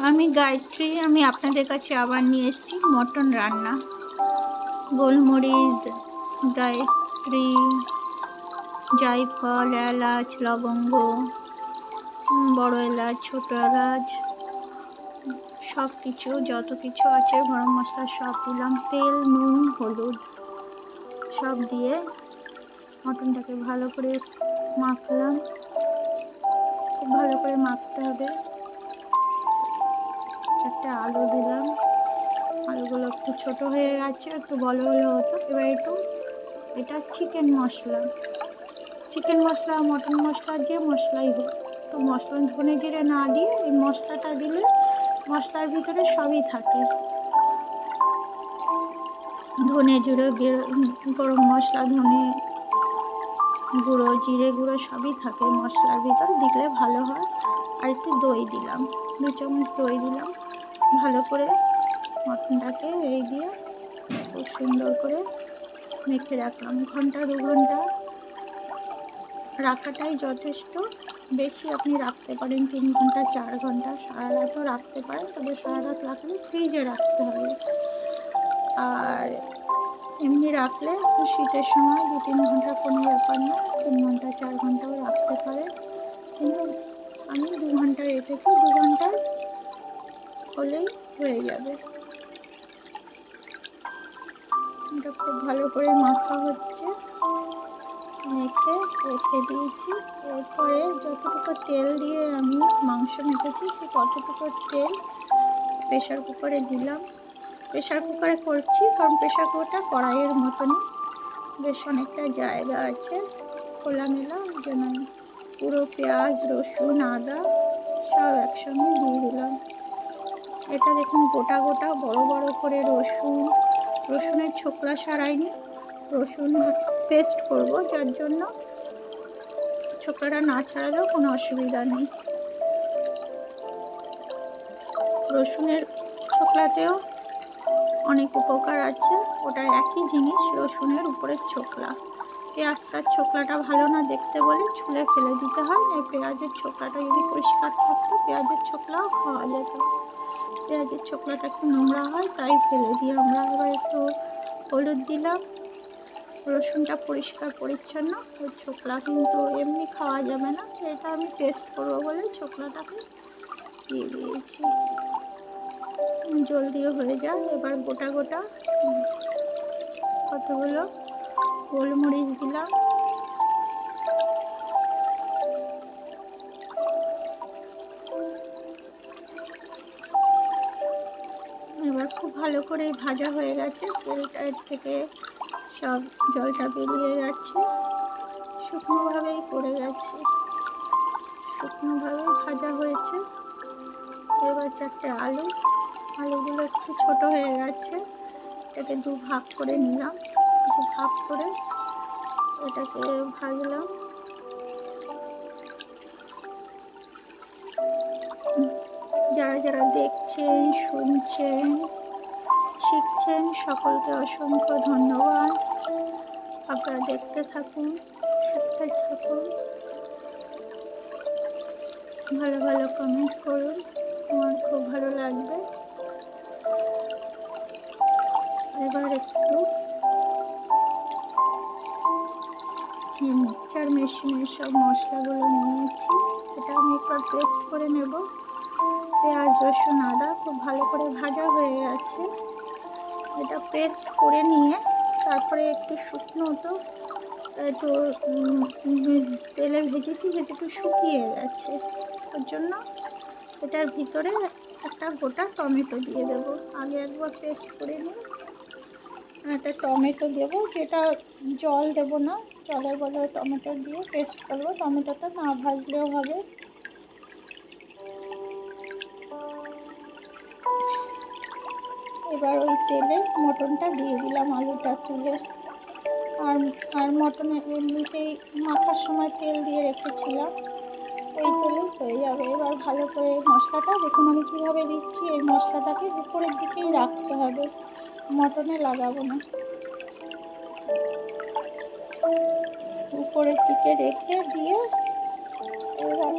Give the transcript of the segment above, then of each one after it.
আমি গায়ত্রী। আমি আপনাদের কাছে আবার নিয়ে এসেছি মটন রান্না। গোলমরিচ, গায়ত্রী, জায়ফল, এলাচ, লবঙ্গ, বড় এলাচ, ছোট এলাচ, সব কিছু যত কিছু আছে গরম মশলা সব দিলাম। তেল, নুন, হলুদ সব দিয়ে মটনটাকে ভালো করে মাখলাম। খুব ভালো করে মাখতে হবে। 4টে আলু দিলাম। আলুগুলো একটু ছোট হয়ে গেছে, একটু বড় হলে হতো। এবার একটু এটা চিকেন মশলা, চিকেন মশলা, মটন মশলা, যে মশলাই হোক, তো মশলা ধনে জিরে না দিয়ে এই মশলাটা দিলে মশলার ভিতরে সবই থাকে। ধনে জিরে, গরম মশলা, ধনে গুঁড়ো, জিরে গুঁড়ো সবই থাকে মশলার ভিতর, দিলে ভালো হয়। আর একটু দই দিলাম, 2 চামচ দই দিলাম। ভালো করে মটনটাকে এই দিয়ে খুব সুন্দর করে মেখে রাখলাম। 1-2 ঘন্টা রাখাটাই যথেষ্ট। বেশি আপনি রাখতে পারেন 3 ঘন্টা, 4 ঘন্টা, সারা রাতও রাখতে পারেন। তবে সারা রাত রাখলে ফ্রিজে রাখতে হবে। আর এমনি রাখলে শীতের সময় 2-3 ঘন্টা কোনো ব্যাপার না, 3 ঘন্টা 4 ঘন্টাও রাখতে পারেন। কিন্তু আমি 2 ঘন্টা রেখেছি, 2 ঘন্টা হলেই হয়ে যাবে। এটা খুব ভালো করে মাখা হচ্ছে, মেখে রেখে দিয়েছি। এরপরে যতটুকু তেল দিয়ে আমি মাংস মেখেছি সে ততটুকু তেল প্রেশার কুকারে দিলাম। প্রেশার কুকারে করছি কারণ প্রেশার কুকারটা কড়াইয়ের মতনই, বেশ অনেকটা জায়গা আছে খোলামেলা, ওই জন্য আমি পুরো পেঁয়াজ, রসুন, আদা সব একসঙ্গে দিয়ে দিলাম। এটা দেখুন গোটা গোটা বড় বড় করে রসুনের ছোকলা ছাড়াইনি, রসুন পেস্ট করব, যার জন্য ছোকলাটা না ছাড়ালেও কোনো অসুবিধা নেই। রসুনের ছোকলাতেও অনেক উপকার আছে, ওটা একই জিনিস, রসুনের উপরের ছোকলা। পেঁয়াজটার ছোকলাটা ভালো না দেখতে বলে ছুলে ফেলে দিতে হয়, না পেঁয়াজের ছোকলাটা যদি পরিষ্কার থাকতো পেঁয়াজের ছোকলাও খাওয়া যেত। পেঁয়াজের ছোকলাটা একটু নোংরা হয়, তাই ফেলে দিই আমরা। এবার একটু হলুদ দিলাম। রসুনটা পরিষ্কার পরিচ্ছন্ন, ওই ছোকলা কিন্তু এমনি খাওয়া যাবে না, এটা আমি পেস্ট করবো বলে ছোকলাটাকে দিয়ে দিয়েছি। জলদিও হয়ে যায়। এবার গোটা গোটা কতগুলো গোলমরিচ দিলাম। এবার খুব ভালো করে ভাজা হয়ে গেছে, তেলটা এর থেকে সব জলটা বেরিয়ে গেছে, শুকনোভাবেই করে গেছে, শুকনোভাবেই ভাজা হয়েছে। এবার 4টে আলুগুলো একটু ছোট হয়ে গেছে, এটাকে 2 ভাগ করে নিলাম। 2 ভাগ করে এটাকে ভাজলাম। যারা যারা দেখছেন, শুনছেন, শিখছেন, সকলকে অসংখ্য ধন্যবাদ। আপনারা দেখতে থাকুন, শিখতে থাকুন, ভালো ভালো কমেন্ট করুন, আমার খুব ভালো লাগবে। এবার একটু মিক্সচার মেশিনে সব মশলাগুলো নিয়েছি, এটা আমি একবার পেস্ট করে নেব। পেঁয়াজ, রসুন, আদা খুব ভালো করে ভাজা হয়ে গেছে। এটা পেস্ট করে নিয়ে তারপরে একটু শুকনো তো একটু তেলে ভেজেছি, যেহেতু একটু শুকিয়ে গেছে, ওর জন্য এটার ভিতরে একটা গোটা টমেটো দিয়ে দেব। আগে একবার পেস্ট করে নিই, একটা টমেটো দেব, যেটা জল দেব না, জলের বদলে টমেটো দিয়ে পেস্ট করব। টমেটোটা না ভাজলেও হবে। এবার ওই তেলে মটনটা দিয়ে দিলাম, আলুটা তুলে। আর মটনের এমনিতেই মাখার সময় তেল দিয়ে রেখেছিলাম, ওই তেলে হয়ে যাবে। এবার ভালো করে মশলাটা দেখুন আমি কিভাবে দিচ্ছি, এই মশলাটাকে উপরের দিকেই রাখতে হবে, মটনে লাগাবো না। উপরের দিকে রেখে দিয়ে এবার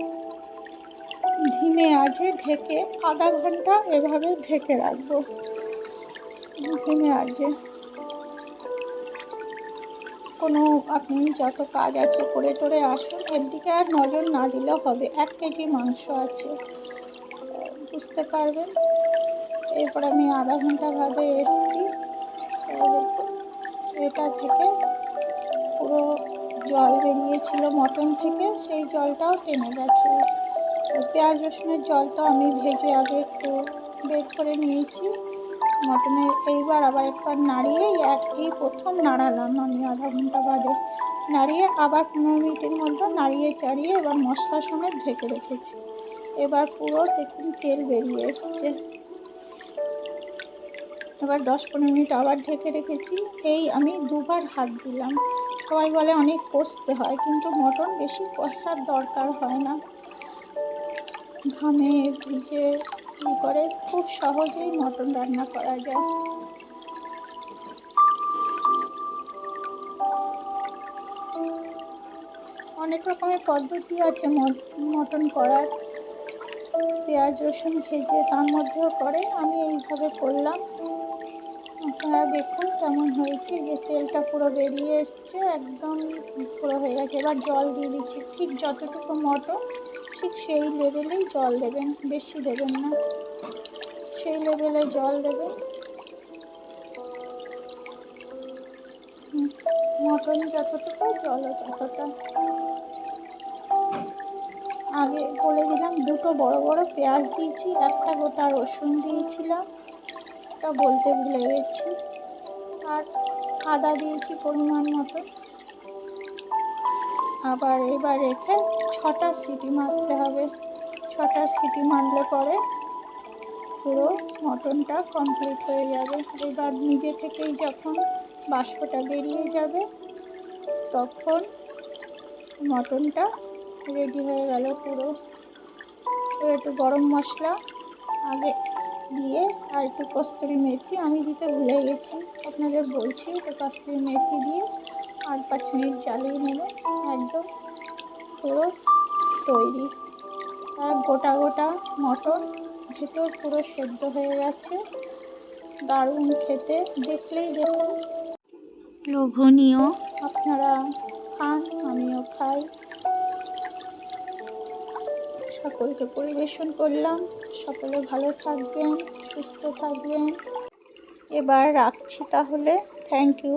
ধিমে আঁচে ঢেকে আধা ঘন্টা এভাবে ঢেকে রাখবো। ধিমে আঁচে কোনো আপনি যত কাজ আছে করে টোরে আসুন, এর দিকে আর নজর না দিলেও হবে। 1 কেজি মাংস আছে, বুঝতে পারবেন। এরপর আমি আধা ঘন্টা বাদে এসছি। দেখুন এটা থেকে পুরো জল বেরিয়েছিল মটন থেকে, সেই জলটাও টেনে গেছে। পেঁয়াজ রসুনের জলটা আমি ভেজে আগে একটু বের করে নিয়েছি মটনে। এইবার আবার একবার নাড়িয়ে এই প্রথম নাড়ালাম আমি আধা ঘন্টা বাদে, নাড়িয়ে আবার 15 মিনিটের মধ্যে নাড়িয়ে চাড়িয়ে এবার মশলা সমেত ঢেকে রেখেছি। এবার পুরো দেখুন তেল বেরিয়ে এসছে। এবার 10-15 মিনিট আবার ঢেকে রেখেছি। এই আমি দুবার হাত দিলাম। সবাই বলে অনেক কষতে হয়, কিন্তু মটন বেশি কষার দরকার হয় না। ঘামে ভিজে করে খুব সহজেই মটন রান্না করা যায়। অনেক রকমের পদ্ধতি আছে মটন করার। পেঁয়াজ রসুন ভেজে তার মধ্যেও করে, আমি এইভাবে করলাম। আপনারা দেখুন কেমন হয়েছে, যে তেলটা পুরো বেরিয়ে এসছে, একদম পুরো হয়ে গেছে। এবার জল দিয়ে দিচ্ছি, ঠিক যতটুকু মটন ঠিক সেই লেভেলেই জল দেবেন, বেশি দেবেন না, সেই লেভেলে জল দেবেন। মটন যতটুকু জলও ততটা। আগে বলে দিলাম, 2টো বড় বড় পেঁয়াজ দিয়েছি, 1টা গোটা রসুন দিয়েছিলাম, তা বলতে ভুলে গেছি। আর আদা দিয়েছি পরিমাণ মতো। আবার এবার রেখে 6টা সিটি মারতে হবে। 6টা সিটি মারলে পরে পুরো মটনটা কমপ্লিট হয়ে যাবে। এবার নিজে থেকেই যখন বাষ্পটা বেরিয়ে যাবে তখন মটনটা রেডি হয়ে গেল পুরো। একটু গরম মশলা আগে দিয়ে আর একটু কস্তুরি মেথি আমি দিতে ভুলে গেছি, আপনাদের বলছি। একটু কস্তুরি মেথি দিয়ে আর 5 মিনিট জ্বালিয়ে নেবেন, একদম পুরো তৈরি। আর গোটা গোটা মটন, ভেতর পুরো সেদ্ধ হয়ে গেছে, দারুণ খেতে। দেখলেই দেখুন লোভনীয়। আপনারা খান, আমিও খাই। সকলকে পরিবেশন করলাম। সকলে ভালো থাকবেন, সুস্থ থাকবেন। এবার রাখছি তাহলে। Thank you.